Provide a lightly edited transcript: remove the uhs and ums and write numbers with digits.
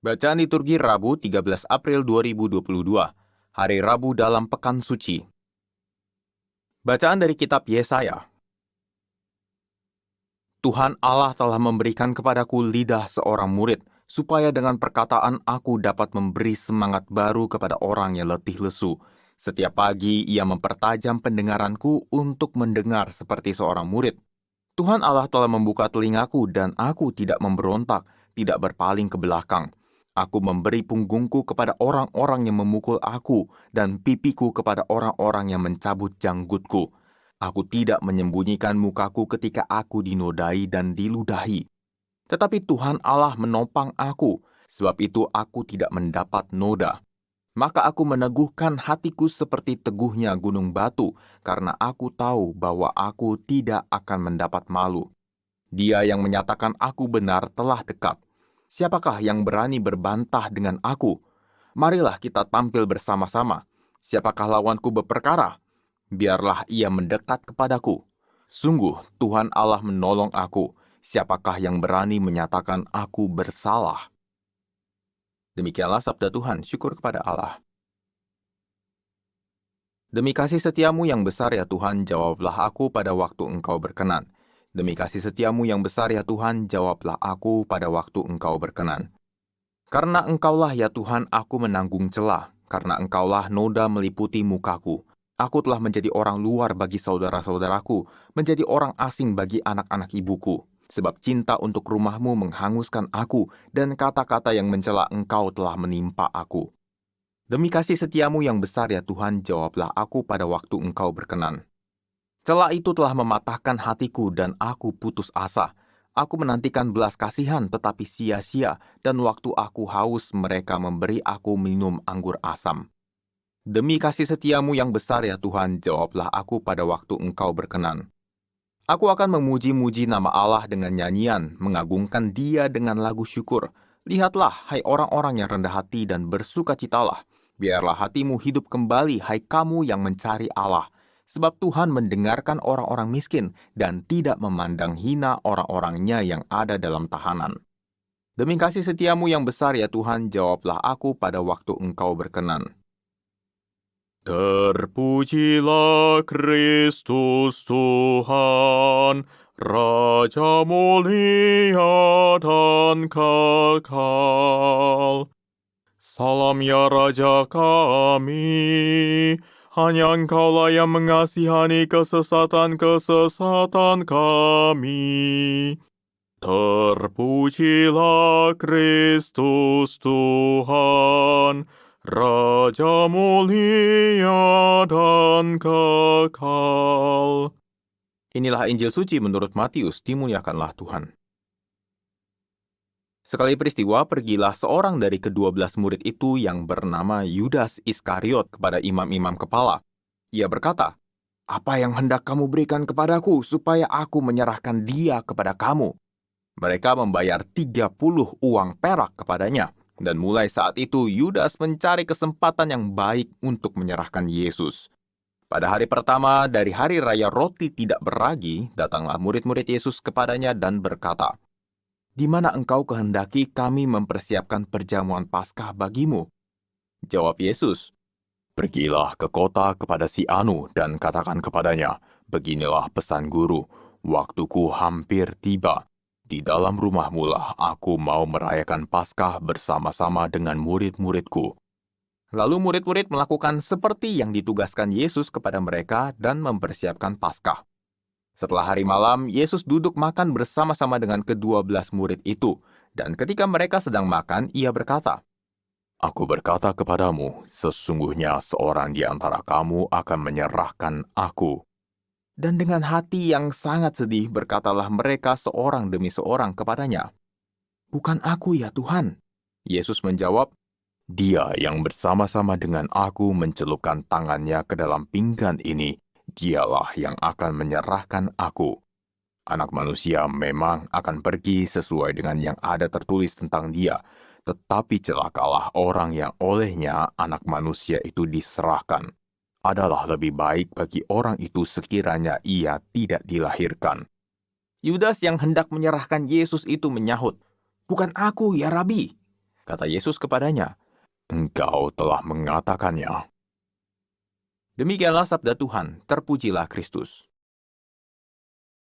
Bacaan liturgi Rabu 13 April 2022, Hari Rabu dalam Pekan Suci. Bacaan dari kitab Yesaya. Tuhan Allah telah memberikan kepadaku lidah seorang murid, supaya dengan perkataan aku dapat memberi semangat baru kepada orang yang letih lesu. Setiap pagi ia mempertajam pendengaranku untuk mendengar seperti seorang murid. Tuhan Allah telah membuka telingaku dan aku tidak memberontak, tidak berpaling ke belakang. Aku memberi punggungku kepada orang-orang yang memukul aku dan pipiku kepada orang-orang yang mencabut janggutku. Aku tidak menyembunyikan mukaku ketika aku dinodai dan diludahi. Tetapi Tuhan Allah menopang aku, sebab itu aku tidak mendapat noda. Maka aku meneguhkan hatiku seperti teguhnya gunung batu, karena aku tahu bahwa aku tidak akan mendapat malu. Dia yang menyatakan aku benar telah dekat. Siapakah yang berani berbantah dengan aku? Marilah kita tampil bersama-sama. Siapakah lawanku berperkara? Biarlah ia mendekat kepadaku. Sungguh Tuhan Allah menolong aku. Siapakah yang berani menyatakan aku bersalah? Demikianlah sabda Tuhan, syukur kepada Allah. Demi kasih setiamu yang besar ya Tuhan, jawablah aku pada waktu Engkau berkenan. Demi kasih setiamu yang besar ya Tuhan, jawablah aku pada waktu Engkau berkenan. Karena Engkaulah ya Tuhan, aku menanggung celah. Karena Engkaulah noda meliputi mukaku. Aku telah menjadi orang luar bagi saudara-saudaraku, menjadi orang asing bagi anak-anak ibuku. Sebab cinta untuk rumahmu menghanguskan aku, dan kata-kata yang mencela Engkau telah menimpa aku. Demi kasih setiamu yang besar ya Tuhan, jawablah aku pada waktu Engkau berkenan. Celah itu telah mematahkan hatiku dan aku putus asa. Aku menantikan belas kasihan tetapi sia-sia, dan waktu aku haus mereka memberi aku minum anggur asam. Demi kasih setiamu yang besar ya Tuhan, jawablah aku pada waktu Engkau berkenan. Aku akan memuji-muji nama Allah dengan nyanyian, mengagungkan Dia dengan lagu syukur. Lihatlah, hai orang-orang yang rendah hati dan bersukacitalah. Biarlah hatimu hidup kembali, hai kamu yang mencari Allah. Sebab Tuhan mendengarkan orang-orang miskin dan tidak memandang hina orang-orangnya yang ada dalam tahanan. Demi kasih setiamu yang besar ya Tuhan, jawablah aku pada waktu Engkau berkenan. Terpujilah Kristus Tuhan, Raja mulia dan kekal. Salam ya Raja kami, hanya Engkaulah yang mengasihani kesesatan-kesesatan kami. Terpujilah Kristus Tuhan, Raja mulia dan kekal. Inilah Injil suci menurut Matius, dimuliakanlah Tuhan. Sekali peristiwa, pergilah seorang dari ke-12 murid itu yang bernama Yudas Iskariot kepada imam-imam kepala. Ia berkata, "Apa yang hendak kamu berikan kepadaku supaya aku menyerahkan dia kepada kamu?" Mereka membayar 30 uang perak kepadanya. Dan mulai saat itu, Yudas mencari kesempatan yang baik untuk menyerahkan Yesus. Pada hari pertama dari hari raya roti tidak beragi, datanglah murid-murid Yesus kepadanya dan berkata, "Di mana engkau kehendaki kami mempersiapkan perjamuan Paskah bagimu?" Jawab Yesus, "Pergilah ke kota kepada si Anu dan katakan kepadanya, beginilah pesan guru, waktuku hampir tiba. Di dalam rumahmu lah aku mau merayakan Paskah bersama-sama dengan murid-muridku." Lalu murid-murid melakukan seperti yang ditugaskan Yesus kepada mereka dan mempersiapkan Paskah. Setelah hari malam, Yesus duduk makan bersama-sama dengan ke-12 murid itu. Dan ketika mereka sedang makan, ia berkata, "Aku berkata kepadamu, sesungguhnya seorang di antara kamu akan menyerahkan aku." Dan dengan hati yang sangat sedih berkatalah mereka seorang demi seorang kepadanya, "Bukan aku ya Tuhan." Yesus menjawab, "Dia yang bersama-sama dengan aku mencelupkan tangannya ke dalam pinggan ini, dialah yang akan menyerahkan aku. Anak manusia memang akan pergi sesuai dengan yang ada tertulis tentang dia, tetapi celakalah orang yang olehnya anak manusia itu diserahkan. Adalah lebih baik bagi orang itu sekiranya ia tidak dilahirkan." Yudas yang hendak menyerahkan Yesus itu menyahut, "Bukan aku ya Rabi." Kata Yesus kepadanya, "Engkau telah mengatakannya." Demikianlah sabda Tuhan, terpujilah Kristus.